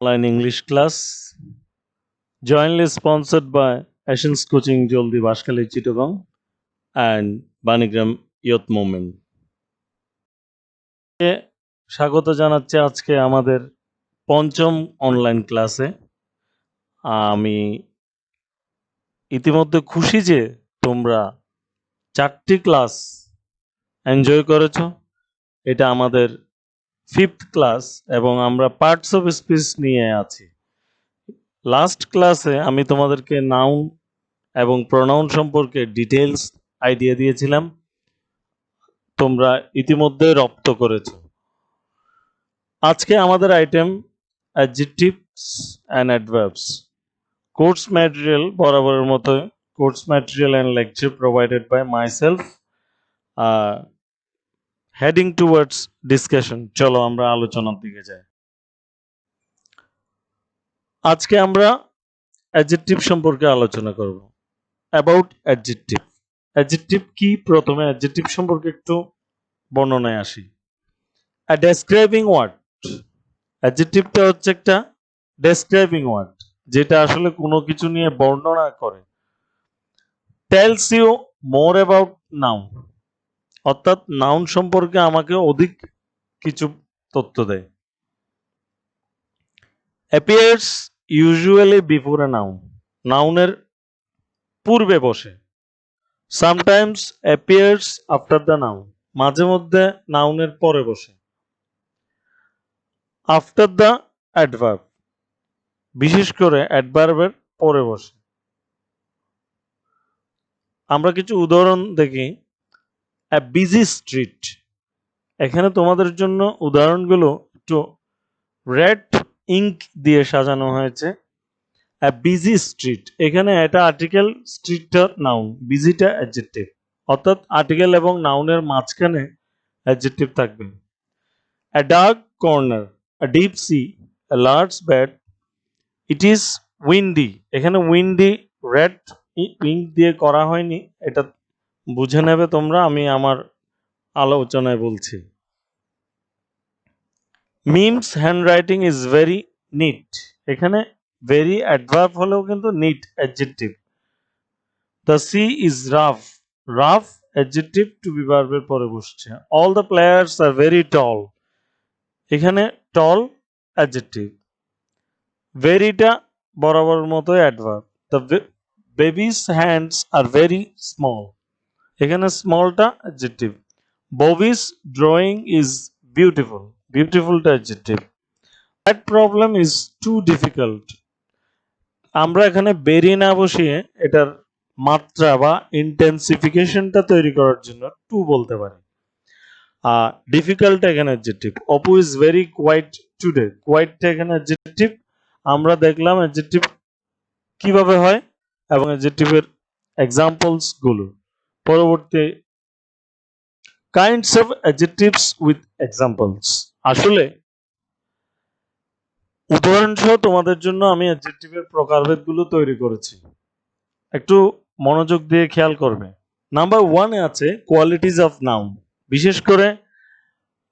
Online English class, jointly sponsored by Asians Coaching Joldi Bashkali Chittagong and Banigram Youth Movement. স্বাগত জানাচ্ছি আজকে আমাদের পঞ্চম অনলাইন ক্লাসে। আমি ইতিমধ্যে খুশি যে তোমরা 4টি ক্লাস এনজয় করেছো। এটা আমাদের 5th ক্লাস এবং আমরা পার্টস অফ স্পিচ নিয়ে আছি। লাস্ট ক্লাসে আমি তোমাদেরকে নাউন এবং প্রোনাউন সম্পর্কে ডিটেলস আইডিয়া দিয়েছিলাম, তোমরা ইতিমধ্যে রপ্ত করেছো। আজকে আমাদের item adjectives and adverbs. Course material বরাবরের মতো course material and lecture provided by myself, heading towards discussion. চলো আমরা আলোচনার দিকে যাই। আজকে আমরা অ্যাডজেক্টিভ সম্পর্কে আলোচনা করব। About adjective. অ্যাডজেক্টিভ কি, প্রথমে অ্যাডজেক্টিভ সম্পর্কে একটু বর্ণনায় আসি। আ ডেসক্রাইবিং ওয়ার্ড। অ্যাডজেক্টিভটা হচ্ছে একটা ডেসক্রাইবিং ওয়ার্ড, যেটা আসলে কোনো কিছু নিয়ে বর্ণনা করে। Tells you more about noun, অর্থাৎ নাউন সম্পর্কে আমাকে অধিক কিছু তথ্য দেয়। Appears usually before a noun, নাউনের পূর্বে বসে। Sometimes appears after the noun, মাঝে মধ্যে নাউনের পরে বসে। আফটার দ্য অ্যাডভার্ব, বিশেষ করে অ্যাডভার্বের পরে বসে। আমরা কিছু উদাহরণ দেখি। আ বিজি স্ট্রিট, এখানে তোমাদের জন্য উদাহরণগুলো একটু রেড ইঙ্ক দিয়ে সাজানো হয়েছে। আ বিজি স্ট্রিট, এখানে এটা আর্টিকেল, স্ট্রিটটা নাউন, বিজিটা অ্যাডজেক্টিভ, অর্থাৎ আর্টিকেল এবং নাউনের মাঝখানে অ্যাডজেক্টিভ থাকবে। A dark corner, a deep sea, a large bed, it is windy, এখানে উইন্ডি রেড ইঙ্ক দিয়ে করা হয়নি, এটা বুঝে নেবে তোমরা, আমি আমার আলোচনায় বলছি। মিমস হ্যান্ডরাইটিং ইজ ভেরি নিট, এখানে ভেরি অ্যাডভার্ব হলেও কিন্তু neat adjective. The sea is rough, rough adjective to be ভার্বের পরে বসছে। All the players are very tall, এখানে টল অ্যাডজেক্টিভ। ভেরিটা বরাবর মতো adverb. The baby's hands are very small, এখানে স্মলটা অ্যাডজেক্টিভ। ববিস ড্রয়িং ইজ বিউটিফুল, বিউটিফুলটা adjective. That problem is too difficult, আমরা এখানে বেরি না বসিয়ে এটার মাত্রা বা ইন্টেন্সিফিকেশনটা তৈরি করার জন্য টু বলতে পারি। ডিফিকাল্ট এখানে adjective. Apu is very quiet today, কোয়াইটটা এখানে অ্যাডজেক্টিভ। আমরা দেখলাম অ্যাডজেক্টিভ কিভাবে হয় এবং অ্যাডজেক্টিভের এক্সাম্পলস গুলো। পরবর্তী kinds of adjectives with examples, আসলে উদাহরণ সহ তোমাদের জন্য আমি অ্যাডজেক্টিভের প্রকারভেদগুলো তৈরি করেছি, একটু মনোযোগ দিয়ে খেয়াল করবে। নাম্বার 1 এ আছে কোয়ালিটিজ অফ নাউন, বিশেষ করে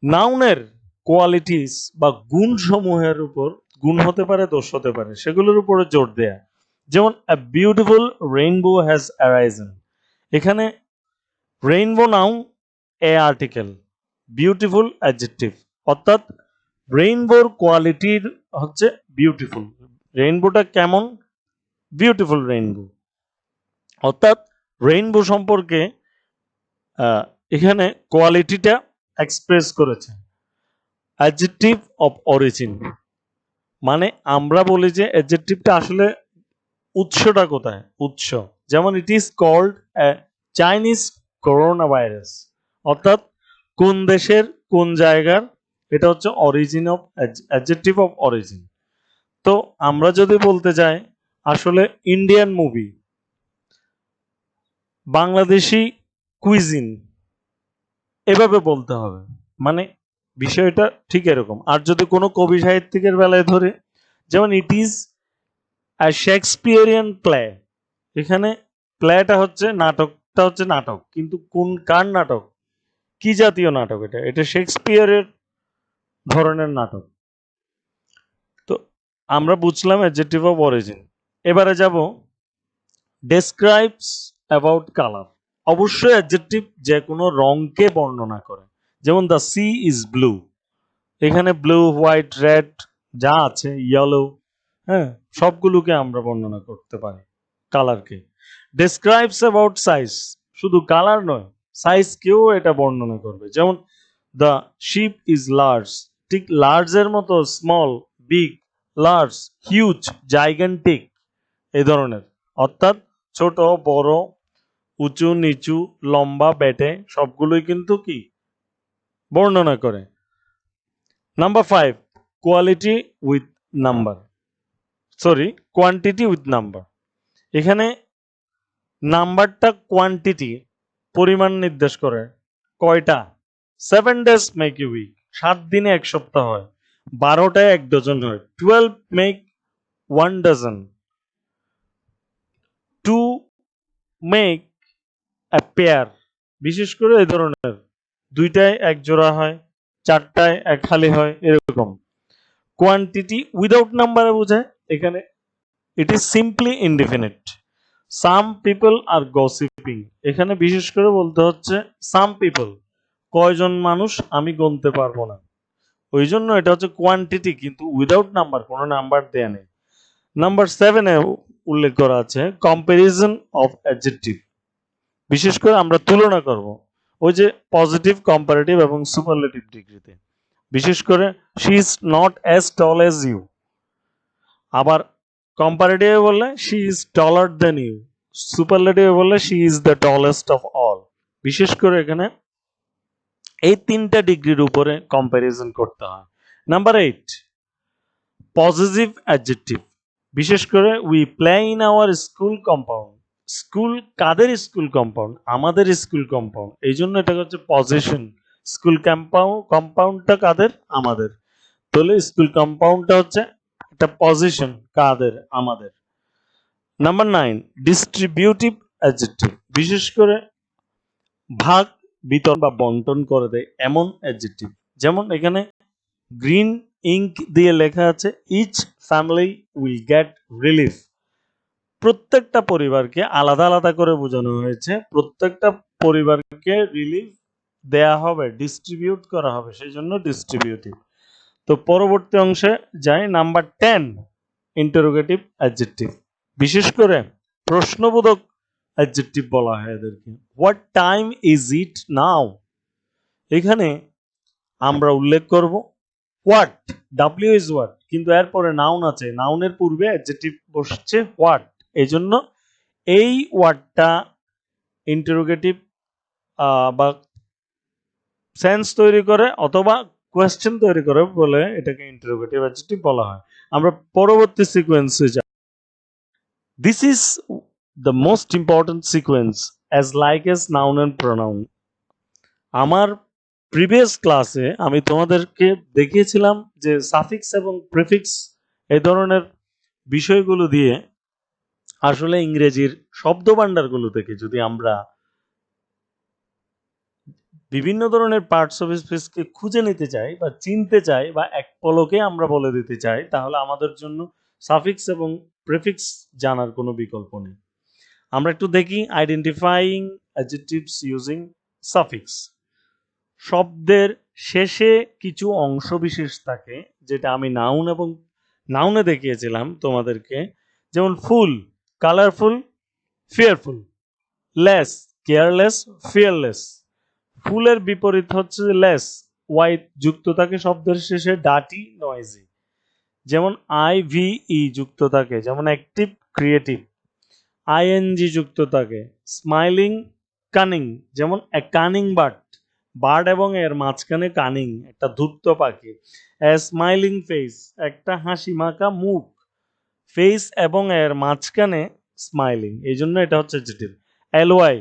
নাউনের কোয়ালিটিস বা গুণ সমূহের উপর, গুণ হতে পারে, দোষ হতে পারে, সেগুলোর উপরে জোর দেয়া। যেমন আ বিউটিফুল রেইনবো হ্যাজ অ্যারাইজেন, এখানে রেইনবো নাউন, এ আর্টিকেল, বিউটিফুল অ্যাডজেক্টিভ, অর্থাৎ রেইনবোর কোয়ালিটির হচ্ছে বিউটিফুল। রেইনবোটা কেমন? বিউটিফুল রেইনবো, অর্থাৎ রেইনবো সম্পর্কে এখানে কোয়ালিটিটা এক্সপ্রেস করেছে। অ্যাডজেক্টিভ অফ অরিজিন, মানে আমরা বলি যে অ্যাডজেক্টিভটা আসলে উৎসটা কোথায়, উৎস। যেমন it is called Chinese corona virus, অর্থাৎ কোন দেশের কোন জায়গার, এটা হচ্ছে origin of adjective of origin. তো আমরা যদি বলতে যাই আসলে ইন্ডিয়ান মুভি, বাংলাদেশি কুইজিন, এভাবে বলতে হবে, মানে বিষয়টা ঠিক এরকম। আর যদি কোনো কবি সাহিত্যিকের বেলায় ধরে, যেমন it is a Shakespearean play, এখানে প্লেটা হচ্ছে নাটকটা হচ্ছে নাটক, কিন্তু কোন কার নাটক, কি জাতীয় নাটক, এটা এটা শেক্সপিয়ারের ধরনের নাটক। তো আমরা বুঝলাম অ্যাডজেক্টিভ অফ অরিজিন। এবারে যাব ডেসক্রাইবস অ্যাবাউট কালার। অবশ্যই অ্যাডজেক্টিভ যে কোনো রংকে বর্ণনা করে, যেমন দ্য সি ইজ ব্লু, এখানে ব্লু, হোয়াইট, রেড যা আছে, ইয়েলো, হ্যাঁ, সবগুলোকে আমরা বর্ণনা করতে পারি কালারকে। ডেসক্রাইবস অ্যাবাউট সাইজ, শুধু কালার নয়, সাইজকেও এটা বর্ণনা করবে, যেমন দ্য শিপ ইজ লার্জ, ঠিক লার্জের মতো small, big, large, huge, gigantic, এই ধরনের, অর্থাৎ ছোট, বড়, উঁচু, নিচু, লম্বা, বেটে, সবগুলোই কিন্তু কি বর্ণনা করে। Number 5, quality with number, quantity with number. এখানে নাম্বারটা কোয়ান্টিটি, পরিমাণ নির্দেশ করে, কয়টা। 7 days মেক এ উইক, 7 দিনে 1 সপ্তাহ হয়। 12টায় 1 ডজন হয়। 12 make 1 dozen। To make a pair, বিশেষ করে এই ধরনের, 2টায় 1 জোড়া হয়, 4টায় 1 খালি হয়, এরকম। কোয়ান্টিটি উইদাউট নাম্বারে বোঝায় এখানে it is simply indefinite. Some people are gossiping, এখানে বিশেষ করে বলতে হচ্ছে সাম পিপল, কয়জন মানুষ আমি গুনতে পারবো না, ওই জন্য এটা হচ্ছে কোয়ান্টিটি, কিন্তু উইদাউট নাম্বার, কোনো নাম্বার দেয়া নেই। নাম্বার 7 এ উল্লেখ করা আছে কম্পারিজন অফ অ্যাডজেক্টিভ, বিশেষ করে আমরা তুলনা করব ওই যে পজিটিভ, কম্পারেটিভ এবং সুপারলেটিভ ডিগ্রিতে। বিশেষ করে she is not as tall as you, আবার কম্পারেটিভে বললে she is taller than you, সুপারলেটিভে বললে she is the tallest of all. বিশেষ করে এখানে এই 3টা ডিগ্রির উপরে কম্প্যারিজন করতে হয়। নাম্বার 8, পজিটিভ অ্যাডজেক্টিভ, বিশেষ করে we play in our school compound. School কাদের স্কুল কম্পাউন্ড? আমাদের স্কুল কম্পাউন্ড, এই জন্য এটা হচ্ছে পজিশন। স্কুল কম্পাউন্ডটা কাদের? আমাদের। তাহলে স্কুল কম্পাউন্ডটা হচ্ছে একটা পজিশন, কাদের? আমাদের। নাম্বার 9, ডিস্ট্রিবিউটিভ অ্যাডজেক্টিভ, বিশেষ করে ভাগ, বিতরণ বা বন্টন করে দেয় এমন অ্যাডজেক্টিভ। যেমন এখানে গ্রিন ইঙ্ক দিয়ে লেখা আছে each family will get relief, প্রত্যেকটা পরিবারকে আলাদা আলাদা করে বোঝানো হয়েছে, প্রত্যেকটা পরিবারকে রিলিফ দেয়া হবে, ডিস্ট্রিবিউট করা হবে, সেই জন্য ডিস্ট্রিবিউটিভ। তো পরবর্তী অংশে যাই। নাম্বার 10, ইন্টারোগেটিভ অ্যাডজেক্টিভ, বিশেষ করে প্রশ্নবোধক অ্যাডজেক্টিভ বলা হয় এদেরকে। হোয়াট টাইম ইজ ইট নাও, এখানে আমরা উল্লেখ করব হোয়াট, ডাব্লিউ ইজ হোয়াট, কিন্তু এরপরে নাউন আছে, নাউনের পূর্বে অ্যাডজেক্টিভ বসছে হোয়াট, এই জন্য এই ওয়ার্ডটা ইন্টারোগেটিভ বা সেন্স তৈরি করে অথবা কোয়েশ্চেন তৈরি করে বলে এটাকে ইন্টারোগেটিভ অ্যাডজেক্টিভ বলা হয়। আমরা পরবর্তী সিকোয়েন্সে যাই। This is the most important sequence as like S noun and pronoun. আমার প্রিভিয়াস ক্লাসে আমি তোমাদেরকে দেখিয়েছিলাম যে সাফিক্স এবং প্রিফিক্স এই ধরনের বিষয়গুলো দিয়ে আসলে ইংরেজির শব্দ ভান্ডারগুলো থেকে যদি আমরা বিভিন্ন ধরনের পার্টস অফ স্পিচকে খুঁজে নিতে চাই বা চিনতে চাই বা এক পলকে আমরা বলে দিতে চাই, তাহলে আমাদের জন্য সাফিক্স এবং প্রিফিক্স জানার কোনো বিকল্প নেই। আমরা একটু দেখি আইডেন্টিফাইং অ্যাডজেক্টিভস ইউজিং সাফিক্স। শব্দের শেষে কিছু অংশ বিশেষ থাকে, যেটা আমি নাউন এবং নাউনে দেখিয়েছিলাম তোমাদেরকে, যেমন full, colourful, fearful, less, careless, fearless. ফুলের বিপরীত হচ্ছে লেস, ওয়াই যুক্ত থাকে শব্দের শেষে, ডাটি, নয়েজি। যেমন আইভিই যুক্ত থাকে, যেমন অ্যাক্টিভ, ক্রিয়েটিভ। আইএনজি যুক্ত থাকে, স্মাইলিং, কানিং, যেমন এ কানিং বার্ড, বার্ড এবং এর মাঝখানে কানিং, একটা ধূর্ত পাখি। এ স্মাইলিং ফেস, একটা হাসি মাখা মুখ, ফেস এবং এর মাঝখানে স্মাইলিং, এই জন্য এটা হচ্ছে অ্যাডজেক্টিভ। এলওয়াই,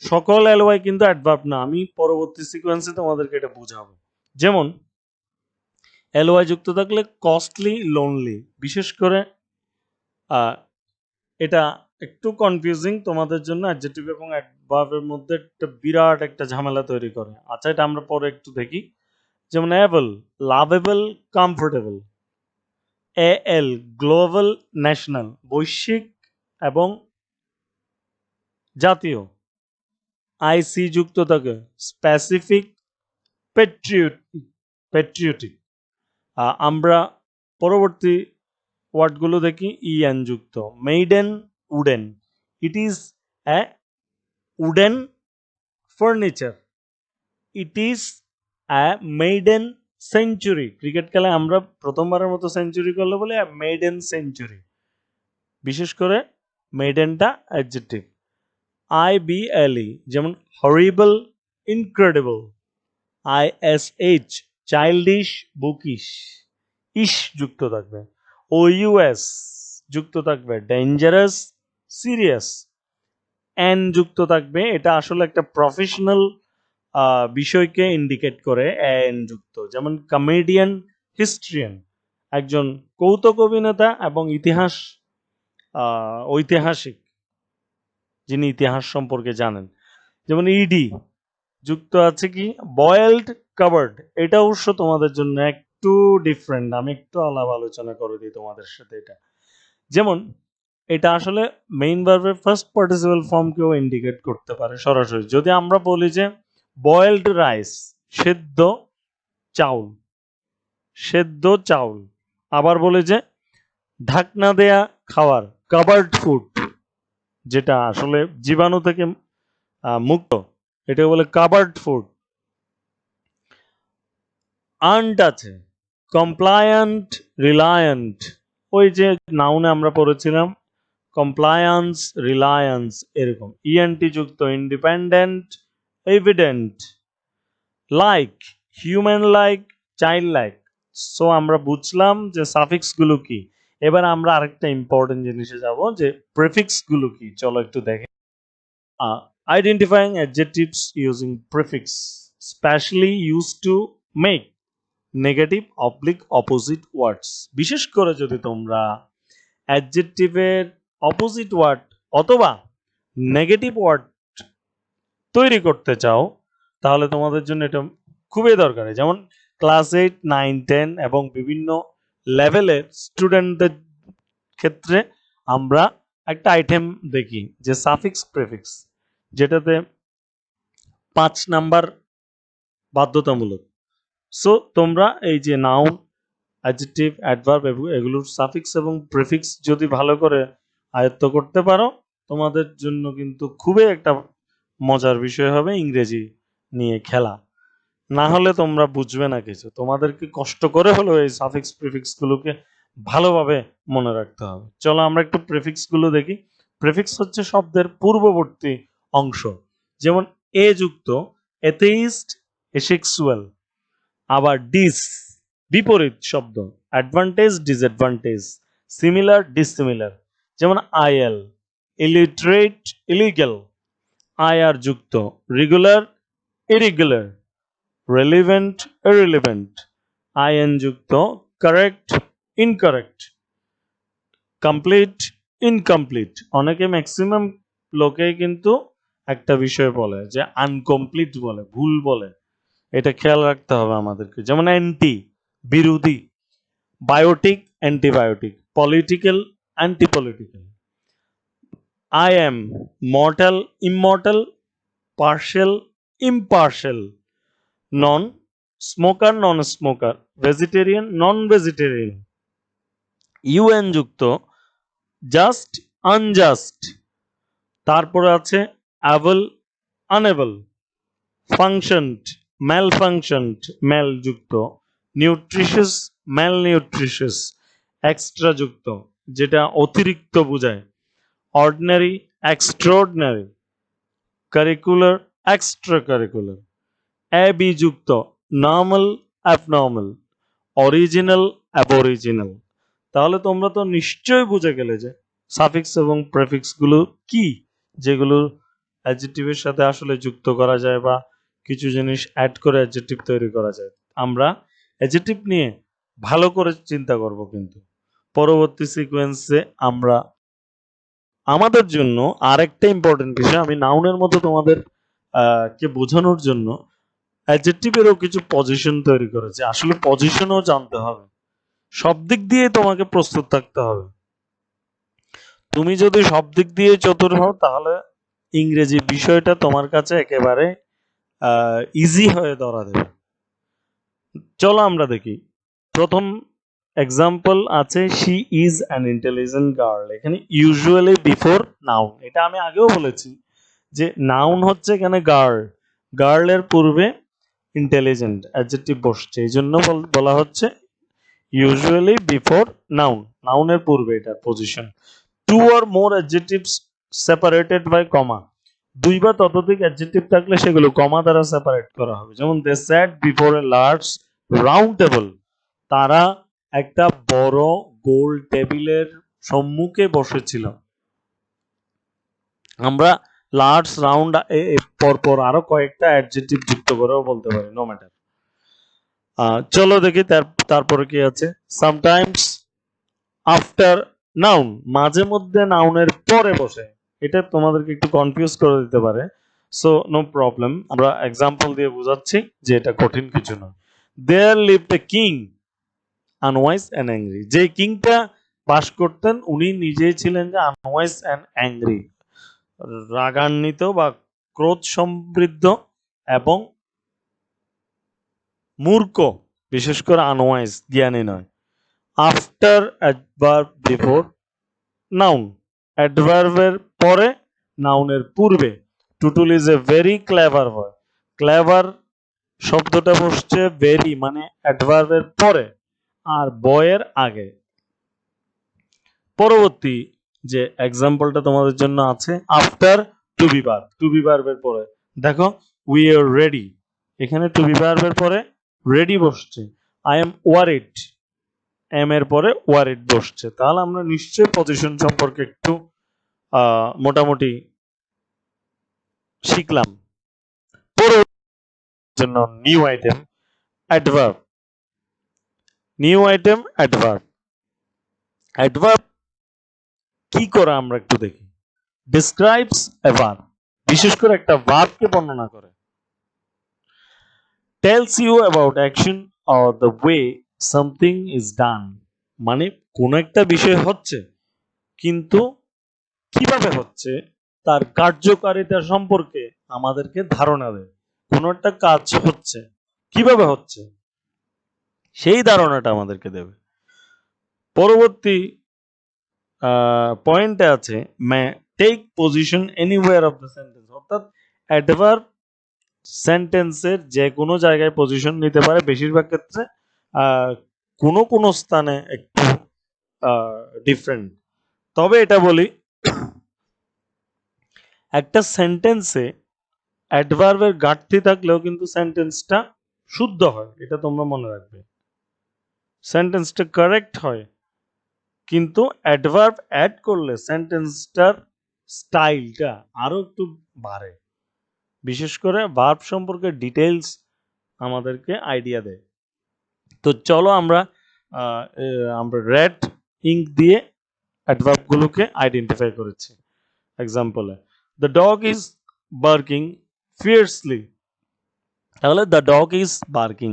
সকল এলওয়াই কিন্তু অ্যাডভার্ব না, আমি পরবর্তী সিকোয়েন্সে তোমাদেরকে এটা বুঝাবো। যেমন এলওয়াই যুক্ত থাকলে কস্টলি, লোনলি, বিশেষ করে এটা একটু কনফিউজিং তোমাদের জন্য, অ্যাডজেক্টিভ এবং অ্যাডভার্বের মধ্যে একটা বিরাট একটা ঝামেলা তৈরি করে। আচ্ছা, এটা আমরা পরে একটু দেখি। যেমন able, lovable, comfortable. AL global national বৈশ্বিক এবং জাতীয়। IC যুক্ত থাকে স্পেসিফিক পেট্রিয়টিক। আমরা পরবর্তী ওয়ার্ডগুলো দেখি EN যুক্ত maiden wooden it is A wooden furniture it is A maiden century cricket খেলায় আমরা প্রথমবারের মতো সেঞ্চুরি করলে বলে মেইডেন সেঞ্চুরি বিশেষ করে মেইডেনটা অ্যাডজেক্টিভ IBLE যেমন হরিবল ইনক্রেডিবল ISH চাইল্ডিশ বুকিশ ইশ যুক্ত থাকবে OUS যুক্ত থাকবে ডেঞ্জারাস সিরিয়াস এন যুক্ত থাকবে এটা আসলে একটা প্রফেশনাল বিষয়কে ইন্ডিকেট করে এন যুক্ত যেমন কমেডিয়ান হিস্ট্রিয়ান একজন কৌতুক অভিনেতা এবং ঐতিহাসিক যিনি ইতিহাস সম্পর্কে জানেন যেমন ইডি যুক্ত আছে কি বয়েলড কাভার্ড এটা অবশ্য তোমাদের জন্য একটু ডিফারেন্ট আমি একটু আলাপ আলোচনা করে দিই তোমাদের সাথে এটা যেমন এটা আসলে মেইন ভার্বের ফার্স্ট পার্টিসিপল ফর্মকেও ইন্ডিকেট করতে পারে সরাসরি যদি আমরা বলি যে বয়েলড রাইস সেদ্ধ চাউল আবার বলি যে ঢাকনা দেয়া খাবার কাভার্ড ফুড যেটা আসলে জীবাণু থেকে মুক্ত এটা বলে কাভার্ড ফুড আর্নড আছে কমপ্লায়েন্ট রিলায়েন্ট ওই যে নাউনে আমরা পড়েছিলাম কমপ্লায়েন্স রিলায়েন্স এরকম ইএনটি যুক্ত independent evident like human like child like so আমরা বুঝলাম যে সাফিক্স গুলো কি এবার আমরা আরেকটা ইম্পর্টেন্ট জিনিসে যাব যে প্রিফিক্স গুলো কি চলো একটু দেখে identifying adjectives using prefix specially used to make negative oblique opposite words বিশেষ করে যদি তোমরা অ্যাডজেক্টিভের অপোজিট ওয়ার্ড অথবা নেগেটিভ ওয়ার্ড তৈরি করতে চাও তাহলে তোমাদের জন্য এটা খুবই দরকারি যেমন ক্লাস 8 9 10 এবং বিভিন্ন লেভেলের স্টুডেন্টদের ক্ষেত্রে আমরা একটা আইটেম দেখি যে সাফিক্স প্রিফিক্স যেটাতে 5 নাম্বার বাধ্যতামূলক সো তোমরা এই যে নাউন অ্যাডজেক্টিভ অ্যাডভার্ব এগুলোর সাফিক্স এবং প্রিফিক্স যদি ভালো করে আয়ত্ত করতে পারো তোমাদের জন্য কিন্তু খুবই একটা মজার বিষয় হবে ইংরেজি নিয়ে খেলা না হলে তোমরা বুঝবে না কিছু তোমাদেরকে কষ্ট করে হলেও এই সাফিক্স প্রিফিক্স গুলোকে ভালোভাবে মনে রাখতে হবে চলো আমরা একটু প্রিফিক্স গুলো দেখি প্রিফিক্স হচ্ছে শব্দের পূর্ববর্তী অংশ যেমন এ যুক্ত এথেইস্ট এসেক্সুয়াল আবার ডিস বিপরীত শব্দ অ্যাডভান্টেজ ডিসঅ্যাডভান্টেজ সিমিলার ডিসিমিলার যেমন আইএল ইলিটারেট ইলিগাল আইআর যুক্ত regular irregular relevant irrelevant in যুক্ত কারেক্ট ইনকারেক্ট কমপ্লিট ইনকমপ্লিট অনেকে ম্যাক্সিমাম লোকে কিন্তু একটা বিষয় বলে যে আনকমপ্লিট বলে ভুল বলে এটা খেয়াল রাখতে হবে আমাদেরকে যেমন অ্যান্টি বিরোধী biotic antibiotic political antipolitical I M mortal immortal partial impartial non smoker non smoker vegetarian non vegetarian UN যুক্ত জাস্ট আনজাস্ট তারপরে আছে অ্যাবল আনএবল ফাংশনড ম্যালফাংশনড ম্যাল যুক্ত নিউট্রিশাস ম্যালনিউট্রিশাস এক্সট্রা যুক্ত যেটা অতিরিক্ত বোঝায় ordinary extraordinary curricular extra curricular ab যুক্ত নর্মাল অ্যাবনর্মাল অরিজিনাল অ্যাবরিজিনাল তাহলে তোমরা তো নিশ্চয়ই বুঝে গেলে যে সাফিক্স এবং প্রেফিক্স গুলো কি যেগুলো অ্যাডজেক্টিভের সাথে আসলে যুক্ত করা যায় বা কিছু জিনিস অ্যাড করে অ্যাডজেক্টিভ তৈরি করা যায় আমরা অ্যাডজেক্টিভ নিয়ে ভালো করে চিন্তা করব কিন্তু পরবর্তী সিকোয়েন্সে আমরা আমাদের জন্য আরেকটা ইম্পর্টেন্ট বিষয় আমি নাউনের মতো তোমাদের কে বোঝানোর জন্য অ্যাডজেক্টিভেরও কিছু পজিশন তৈরি করেছি আসলে পজিশনও জানতে হবে সব দিক দিয়ে তোমাকে প্রস্তুত থাকতে হবে। তুমি যদি সব দিক দিয়ে চতুর হও তাহলে ইংরেজি বিষয়টা তোমার কাছে একেবারে ইজি হয়ে ধরা দেবে। চলো আমরা দেখি। প্রথম এক্সাম্পল আছে she is an intelligent girl. এখানে ইউজুয়ালি বিফোর নাউন, এটা আমি আগেও বলেছি যে নাউন হচ্ছে এখানে গার্ল, গার্লের পূর্বে ইন্টেলিজেন্ট অ্যাডজেক্টিভ বসছে, এই জন্য বলা হচ্ছে ইউজুয়ালি বিফোর নাউন, নাউনের পূর্বে এটার position. Two or more adjectives separated by comma, দুই বা ততোধিক অ্যাডজেক্টিভ থাকলে সেগুলো কমা দ্বারা সেপারেট করা হবে। যেমন they sat before a large round table, তারা একটা বড় গোল টেবিলের সম্মুখে বসেছিল। আমরা লার্জ রাউন্ড পরপর আরো কয়েকটা অ্যাডজেক্টিভ যুক্ত করেও বলতে পারি, নো ম্যাটার। চলো দেখি তারপরে কি আছে। সামটাইমস আফটার নাউন, মাঝে মধ্যে নাউনের পরে বসে, এটা তোমাদেরকে একটু কনফিউজ করে দিতে পারে, সো নো প্রবলেম, আমরা এক্সাম্পল দিয়ে বোঝাচ্ছি যে এটা কঠিন কিছু নয়। There lived a king unwise and angry, যে কিংটা বাস করতেন উনি নিজেই ছিলেন যে আনওয়াইজ অ্যান্ড অ্যাংরি, রাগান্বিত বা ক্রোধ সমৃদ্ধ এবং মূর্খ, বিশেষ করে আনওয়াইজ, জ্ঞানী নয়। আফটার অ্যাডভার্ব বিফোর নাউন, অ্যাডভার্বের পরে নাউনের পূর্বে। Tutul is a very clever boy, clever শব্দটা বসছে ভেরি মানে অ্যাডভার্বের পরে আর বয়ের আগে। পরবর্তী যে এক্সাম্পলটা তোমাদের জন্য আছে, after to be verb, to be ভার্বের পরে দেখো উই আর রেডি, এখানে টু বি ভার্বের পরে রেডি বসছে। আই এম ওয়ারিড, এম এর পরে ওয়ারিড বসছে, তাহলে আমরা নিশ্চয়ই পজিশন সম্পর্কে একটু মোটামুটি শিখলাম। জন্য new item adverb, new item adverb. Adverb কি করে আমরা একটু দেখি। ডিসক্রাইবস এ ভার্ব, বিশেষ করে একটা ভার্বকে বর্ণনা করে। Tells you about action or the way something is done, মানে কোন একটা বিষয় হচ্ছে কিন্তু কিভাবে হচ্ছে তার কার্যকারিতা সম্পর্কে আমাদেরকে ধারণা দেয়। কোন একটা কাজ হচ্ছে, কিভাবে হচ্ছে সেই ধারণাটা আমাদেরকে দেবে। পরবর্তী পয়েন্টে আছে may take position anywhere of the sentence, অর্থাৎ অ্যাডভার্ব সেন্টেন্সের যে কোনো জায়গায় পজিশন নিতে পারে, বেশিরভাগ ক্ষেত্রে কোনো কোনো স্থানে একটু ডিফারেন্ট। তবে এটা বলি, একটা সেন্টেন্সে অ্যাডভার্বের ঘাটতি থাকলেও কিন্তু সেন্টেন্সটা শুদ্ধ হয়, এটা তোমরা মনে রাখবে। সেন্টেন্সটা কারেক্ট হয়, কিন্তু অ্যাডভার্ব অ্যাড করলে সেন্টেন্সটার স্টাইলটা আরো একটু বাড়ে, বিশেষ করে ভার্ব সম্পর্কে ডিটেইলস আমাদেরকে আইডিয়া দেয়। তো চলো আমরা রেড ইঙ্ক দিয়ে অ্যাডভার্বগুলোকে আইডেন্টিফাই করেছি। এক্সাম্পলে the dog is barking fiercely, তাহলে দ্য ডগ ইজ বার্কিং,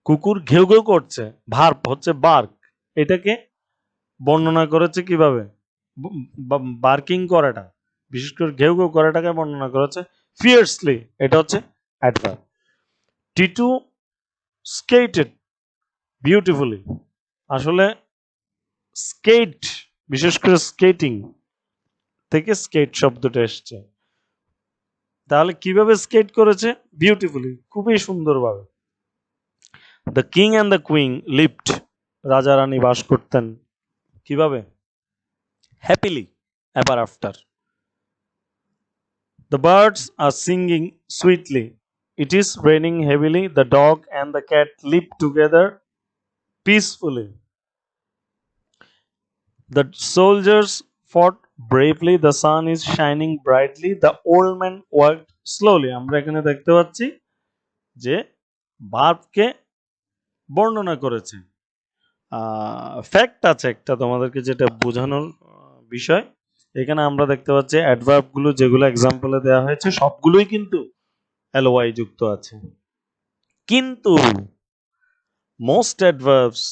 কুকুর ঘেউ ঘেউ করছে, ভার্ব হচ্ছে বার্ক, এটাকে বর্ণনা করেছে কিভাবে, বার্কিং করাটা, বিশেষ করে ঘেউ ঘেউ করাটাকে বর্ণনা করেছে ফিয়ার্সলি, এটা হচ্ছে অ্যাডভার্ব। টিটু স্কেটেড বিউটিফুলি, আসলে স্কেট, বিশেষ করে স্কেটিং থেকে স্কেট শব্দটা এসছে, তাহলে কিভাবে স্কেট করেছে, বিউটিফুলি, খুবই সুন্দরভাবে। The king and the queen lived, রাজা রানী বাস করতেন কিভাবে, happily ever after. The birds are singing sweetly, it is raining heavily, the dog and the cat live together peacefully. The soldiers fought bravely, the sun is shining brightly, the old man walked slowly। আমরা এখানে দেখতে পাচ্ছি যে ভার্বকে বর্ণনা করেছে। Fact আছে একটা তোমাদেরকে যেটা বোঝানোর বিষয়, এখানে আমরা দেখতে পাচ্ছি অ্যাডভার্বগুলো যেগুলো এক্সাম্পলে দেওয়া হয়েছে সবগুলোই কিন্তু এলওয়াই যুক্ত আছে, কিন্তু most adverbs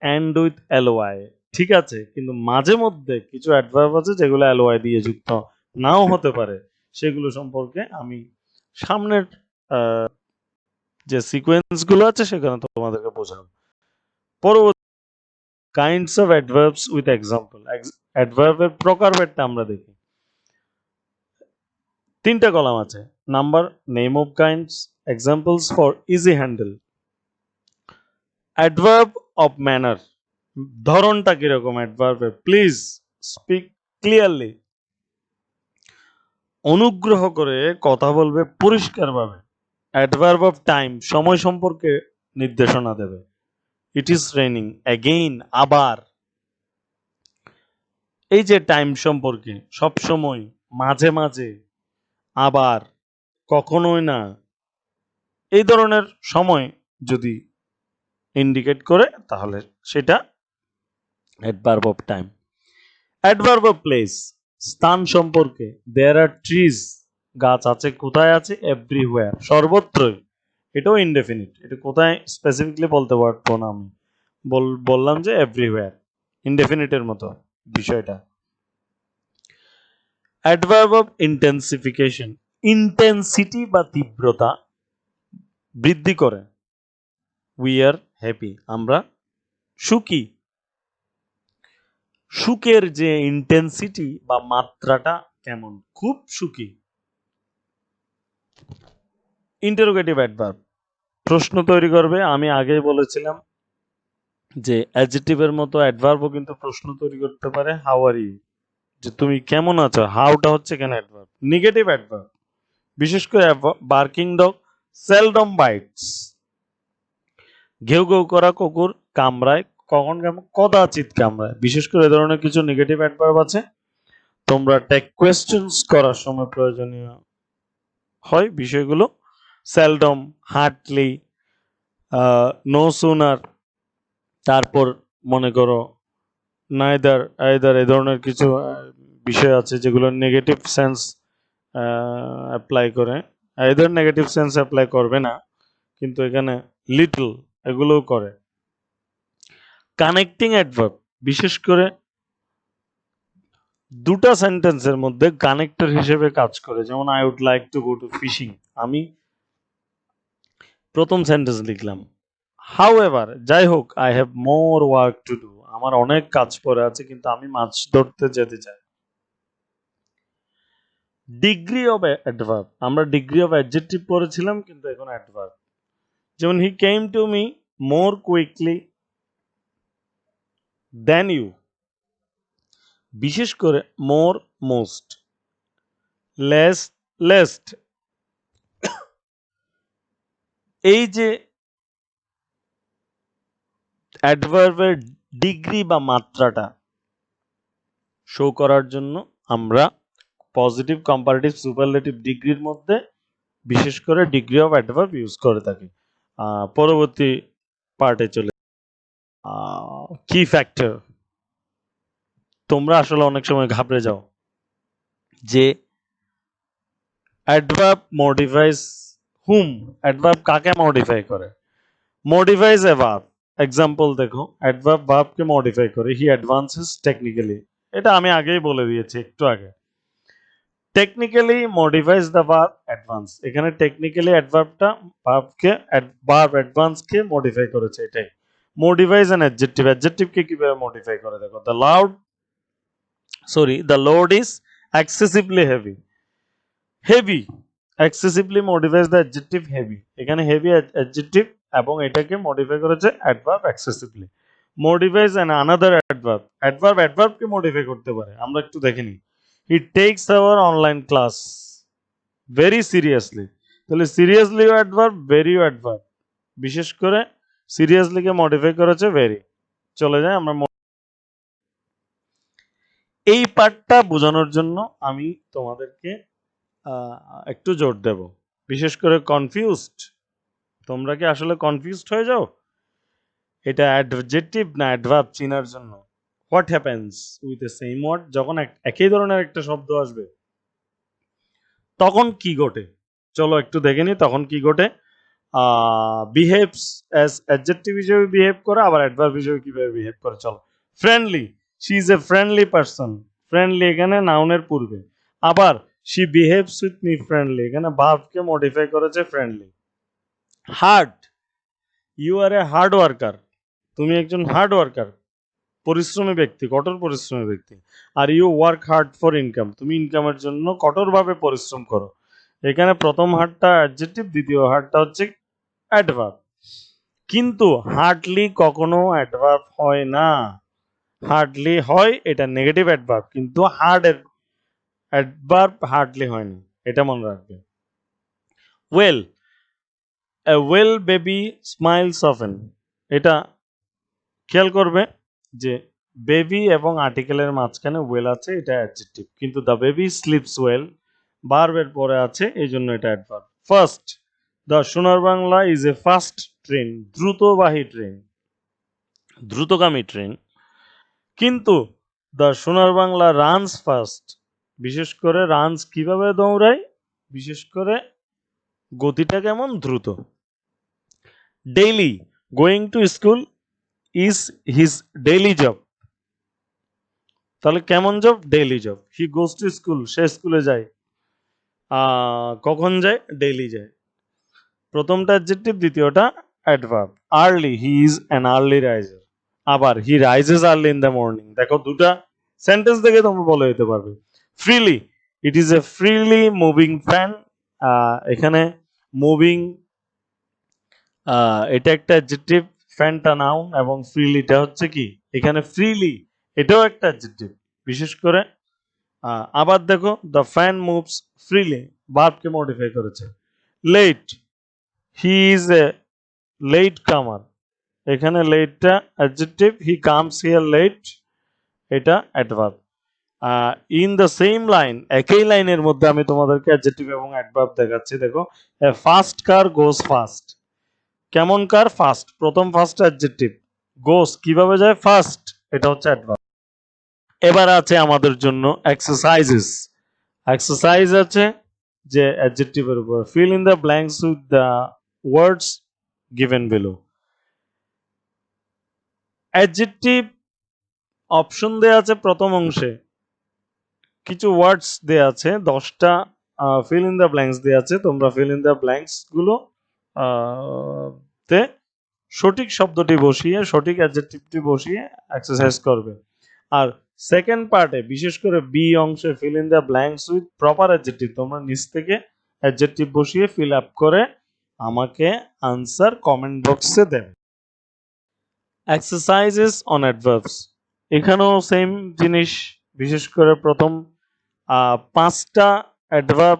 end with ly, ঠিক আছে, কিন্তু মাঝে মধ্যে কিছু অ্যাডভার্ব আছে যেগুলো ly দিয়ে যুক্ত নাও হতে পারে, সেগুলো সম্পর্কে আমি সামনের যে সিকোয়েন্স গুলো আছে সেখানে তোমাদেরকে বোঝাবো। পরবর্তী kinds of adverbs with example, অ্যাডভার্বের প্রকারভেদটা আমরা দেখি। তিনটা কলাম আছে, number, name of kinds, examples for easy handle. Adverb of manner, ধরনটা কিরকম অ্যাডভার্বের, প্লিজ স্পিক ক্লিয়ারলি, অনুগ্রহ করে কথা বলবে পরিষ্কারভাবে। অ্যাডভার্ব অফ টাইম, সময় সম্পর্কে নির্দেশনা দেবে। ইট ইজ রেইনিং, অ্যাগেইন, আবার। এই যে টাইম সম্পর্কে, সব সময়, মাঝে মাঝে, আবার, কখনোই না, এই ধরনের সময় যদি ইন্ডিকেট করে তাহলে সেটা adverb of time. Adverb of place, স্থান সম্পর্কে, দেয়ার আর ট্রিজ, গাছ আছে, কোথায় আছে, এভরিওয়্যার, সর্বত্রই। এটাও ইনডেফিনিট, এটা কোথায় স্পেসিফিকলি বলতে পারবো না আমি, বললাম যে এভরিওয়্যার, ইনডেফিনিটের মতো বিষয়টা। অ্যাডভার্ব অফ ইন্টেন্সিফিকেশন, ইন্টেন্সিটি বা তীব্রতা বৃদ্ধি করে। উই আর হ্যাপি, আমরা সুখী। সুখের যে ইন্টেন্সিটি বা মাত্রাটা কেমন, খুব সুখী। ইন্টারোগেটিভ অ্যাডভার্ব, প্রশ্ন তৈরি করবে। আমি আগেই বলেছিলাম যে অ্যাডজেক্টিভের মতো অ্যাডভার্বও কিন্তু প্রশ্ন তৈরি করতে পারে। হাউ আর ইউ, যে তুমি কেমন আছো, হাউটা হচ্ছে কেন অ্যাডভার্ব। নেগেটিভ অ্যাডভার্ব, বিশেষ করে বার্কিং ডগ সেলডম বাইটস, ঘেউ ঘেউ করা কুকুর কামড়ায়, কখন কেমন, কদাচিৎ কামড়ায়, বিশেষ করে এ ধরনের কিছু নেগেটিভ অ্যাডভার্ব আছে। তোমরা টেক কোয়েশ্চেন্স করার সময় প্রয়োজনীয় হয় বিষয়গুলো। সেলডম, হার্টলি, নো সুনার, তারপর মনে করো নাইদার, আইদার, এই ধরনের কিছু বিষয় আছে যেগুলো নেগেটিভ সেন্স অ্যাপ্লাই করে। আইদার নেগেটিভ সেন্স অ্যাপ্লাই করবে না, কিন্তু এখানে লিটল এগুলোও করে। কানেক্টিং অ্যাডভার্ব, বিশেষ করে দুটা সেন্টেন্সের মধ্যে কানেক্টর হিসেবে কাজ করে। যেমন I would like to go to fishing, আমি প্রথম সেন্টেন্স লিখলাম, হাউএভার, যাই হোক, I have more work to do, আমার অনেক কাজ পড়ে আছে কিন্তু আমি মাছ ধরতে যেতে চাই। ডিগ্রি অফ অ্যাডভার্ব, আমরা ডিগ্রি অফ অ্যাডজেক্টিভ পড়েছিলাম কিন্তু এখন অ্যাডভার্ব। যেমন he came to me more quickly than you, বিশেষ করে মোর, মোস্ট, লেস, লেস্ট। এই যে অ্যাডভার্বের ডিগ্রি বা মাত্রাটা শো করার জন্য আমরা পজিটিভ, কম্পারেটিভ, সুপারলেটিভ ডিগ্রির মধ্যে বিশেষ করে ডিগ্রি অফ অ্যাডভার্ব ইউজ করে থাকি। পরবর্তী পার্টে চলে কি ফ্যাক্টর। তোমরা আসলে অনেক সময় ঘাবড়ে যাও যে অ্যাডভার্ব মডিফাইজ হুম, অ্যাডভার্ব কাকে মডিফাই করে। মডিফাইজ এ ভার্ব, এক্সাম্পল দেখো, অ্যাডভার্ব ভার্বকে মডিফাই করে। হি অ্যাডভান্সেস টেকনিক্যালি, এটা আমি আগেই বলে দিয়েছি একটু আগে। Technically modifies the verb advance, এখানে টেকনিক্যালি অ্যাডভার্বটা ভার্বকে, ভার্ব অ্যাডভান্সকে মডিফাই করেছে, এটাই। মডিফাইজ অ্যান অ্যাডজেক্টিভ, অ্যাডজেক্টিভকে কিভাবে মডিফাই করে দেখো। The load is excessively heavy, heavy excessively modifies the adjective heavy, এখানে হেভি অ্যাডজেক্টিভ এবং এটাকে মডিফাই করেছে adverb excessively. Modifies an another adverb, adverb অ্যাডভার্বকে মডিফাই করতে পারে, আমরা একটু দেখে নিই। He takes our online class very seriously, তাহলে সিরিয়াসলিও অ্যাডভার্ব, ভেরিও অ্যাডভার্ব, বিশেষ করে সিরিয়াসলিকে মডিফাই করেছে ভেরি। চলে যায় আমরা এই পার্টটা বোঝানোর জন্য আমি তোমাদেরকে একটু জোর দেব, বিশেষ করে কনফিউজড, তোমরা কি আসলে কনফিউজড হয়ে যাও এটা অ্যাডজেক্টিভ না অ্যাডভার্ব চিনার জন্য। What happens with the same word, যখন একই ধরনের একটা শব্দ আসবে তখন কি ঘটে, চলো একটু দেখে নি তখন কি ঘটে। বিহেভস অ্যাজ অ্যাডজেক্টিভ হিসেবে বিহেভ করে, আবার অ্যাডভার্ব হিসেবে কিভাবে বিহেভ করে চলো। Friendly, she is a friendly person, friendly এখানে নাউনের পূর্বে। আবার she behaves with me friendly, এখানে ভার্বকে মডিফাই করেছে friendly. Hard, you are a hard worker, তুমি একজন হার্ড ওয়ার্কার, পরিশ্রমী ব্যক্তি, কঠোর পরিশ্রমী ব্যক্তি। আর you work hard for income, তুমি ইনকামের জন্য কঠোরভাবে পরিশ্রম করো। এখানে প্রথম হার্ডটা অ্যাডজেক্টিভ, দ্বিতীয় হার্ডটা হচ্ছে অ্যাডভার্ব। কিন্তু হার্ডলি কখনো অ্যাডভার্ব হয় না, হার্ডলি হয় এটা নেগেটিভ অ্যাডভার্ব, কিন্তু হার্ডের অ্যাডভার্ব হার্ডলি হয় না, এটা মনে রাখবে। ওয়েল, এ ওয়েল বেবি স্মাইলস অফেন, এটা খেয়াল করবে যে বেবি এবং আর্টিকেলের মাঝখানে ওয়েল আছে, এটা অ্যাডজেক্টিভ, কিন্তু দ্য বেবি স্লিপস ওয়েল ভার্বের পরে আছে, এই জন্য এটা adverb. Fast, the Sonar Bangla is a fast train, দ্রুতবাহী ট্রেন, দ্রুতগামী ট্রেন। কিন্তু the Sonar Bangla runs fast, বিশেষ করে রানস কিভাবে দৌড়ায়, বিশেষ করে গতিটা কেমন, দ্রুত। Daily, going to school is his daily job, তাহলে কেমন job, daily job. He goes to school, সে স্কুলে যায়, কখন যায়, ডেইলি যায়। প্রথমটা অ্যাডজেক্টিভ, দ্বিতীয়টা অ্যাডভার্ব। Early, he is an early riser, আবার he rises early in the morning. দেখো দুটা সেন্টেন্স দেখে তোমরা বলে দিতে পারবে। Freely, it is a freely moving fan, এখানে মুভিং এটা একটা অ্যাডজেক্টিভ, ফ্যানটা নাউন, এবং ফ্রিলিটা হচ্ছে কি, এখানে ফ্রিলি এটাও একটা অ্যাডজেক্টিভ, বিশেষ করে। আবার দেখো দ্য ফ্যান মুভস ফ্রিলি, ভার্বকে মডিফাই করেছে। Late, he is a late comer, এখানে লেটটা adjective, he comes here late এটা adverb. In the same line, একই লাইনের মধ্যে আমি তোমাদেরকে অ্যাডজেক্টিভ এবং অ্যাডভার্ব দেখাচ্ছি। দেখো, এ ফাস্ট কার গোজ ফাস্ট, কেমন কার, ফাস্ট, প্রথম ফাস্ট অ্যাডজেক্টিভ, গোজ কিভাবে যায়, ফাস্ট, এটা হচ্ছে অ্যাডভার্ব। এবার আছে আমাদের জন্য এক্সারসাইজেস। এক্সারসাইজ আছে যে অ্যাডজেক্টিভের উপর, fill in the blanks with the words given below. Adjective option দেয়া আছে প্রথম অংশে, কিছু ওয়ার্ডস দেয়া আছে, 10টা ফিল ইন দ্য ব্ল্যাঙ্কস দেয়া আছে, তোমরা ফিল ইন দ্য ব্ল্যাঙ্কস গুলো তে সঠিক শব্দটি বসিয়ে, সঠিক অ্যাডজেক্টিভটি বসিয়ে এক্সারসাইজ করবে। আর সেকেন্ড পার্টে, বিশেষ করে বি অংশে, fill in the blanks with proper adjective, তোমরা নিচ থেকে অ্যাডজেক্টিভ বসিয়ে ফিল আপ করে আমাকে আনসার কমেন্ট বক্সে দেবে। এক্সারসাইজেস অন অ্যাডভার্বস, এখানেও সেম জিনিস, বিশেষ করে প্রথম 5টা অ্যাডভার্ব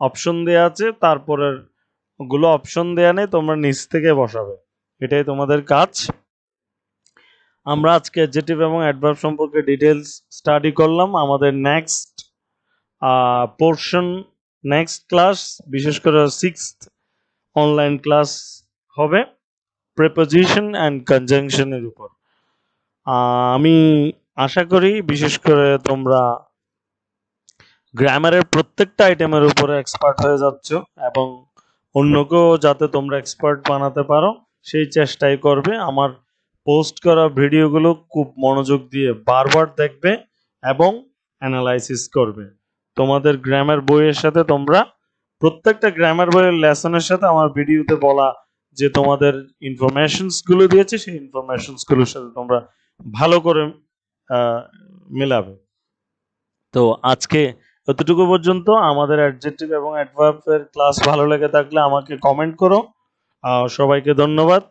অপশন দেয়া আছে, তারপরের গুলো অপশন দেয়া নেই, তোমরা নিচ থেকে বসাবে, এটাই তোমাদের কাজ। আমরা আজকে অ্যাডজেক্টিভ এবং অ্যাডভার্ব সম্পর্কে ডিটেলস স্টাডি করলাম। আমাদের নেক্সট পোর্শন, নেক্সট ক্লাস, বিশেষ করে 6th অনলাইন ক্লাস হবে প্রিপোজিশন অ্যান্ড কনজাংশনের উপর। আমি আশা করি বিশেষ করে তোমরা গ্রামারের প্রত্যেকটা আইটেমের উপরে এক্সপার্ট হয়ে যাচ্ছ, এবং অন্যকেও যাতে তোমরা এক্সপার্ট বানাতে পারো সেই চেষ্টাই করবে। আমার পোস্ট করা ভিডিওগুলো খুব মনোযোগ দিয়ে বারবার দেখবে এবং অ্যানালাইসিস করবে। তোমাদের গ্রামার বইয়ের সাথে তোমরা, প্রত্যেকটা গ্রামার বইয়ের লেসনের সাথে আমার ভিডিওতে বলা যে তোমাদের ইনফরমেশনস গুলো দিয়েছে, সেই ইনফরমেশনস গুলোর সাথে তোমরা ভালো করে মেলাবে। তো আজকে এতটুকু পর্যন্ত। আমাদের অ্যাডজেক্টিভ এবং অ্যাডভার্বের ক্লাস ভালো লেগে থাকলে আমাকে কমেন্ট করো। সবাইকে ধন্যবাদ।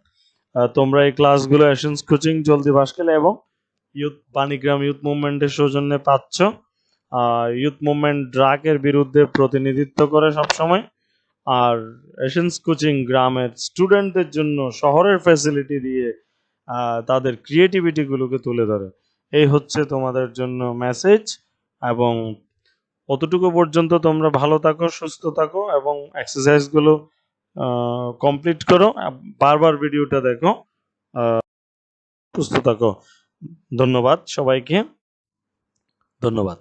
তোমরা এই ক্লাসগুলো এশিয়ান্স কোচিং, জলদি ভাস্কেল এবং বাণীগ্রাম ইউথ মুভমেন্টের সৌজন্যে পাচ্ছ। ইউথ মুভমেন্ট ড্রাগের বিরুদ্ধে প্রতিনিধিত্ব করে সবসময়, আর এশিয়ান্স কোচিং গ্রামের স্টুডেন্টদের জন্য শহরের ফ্যাসিলিটি দিয়ে তাদের ক্রিয়েটিভিটিগুলোকে তুলে ধরে। এই হচ্ছে তোমাদের জন্য মেসেজ। এবং অতটুকু পর্যন্ত তোমরা ভালো থাকো, সুস্থ থাকো এবং এক্সারসাইজগুলো কমপ্লিট করো, বারবার ভিডিওটা দেখো, সুস্থ থাকো। ধন্যবাদ সবাইকে, ধন্যবাদ।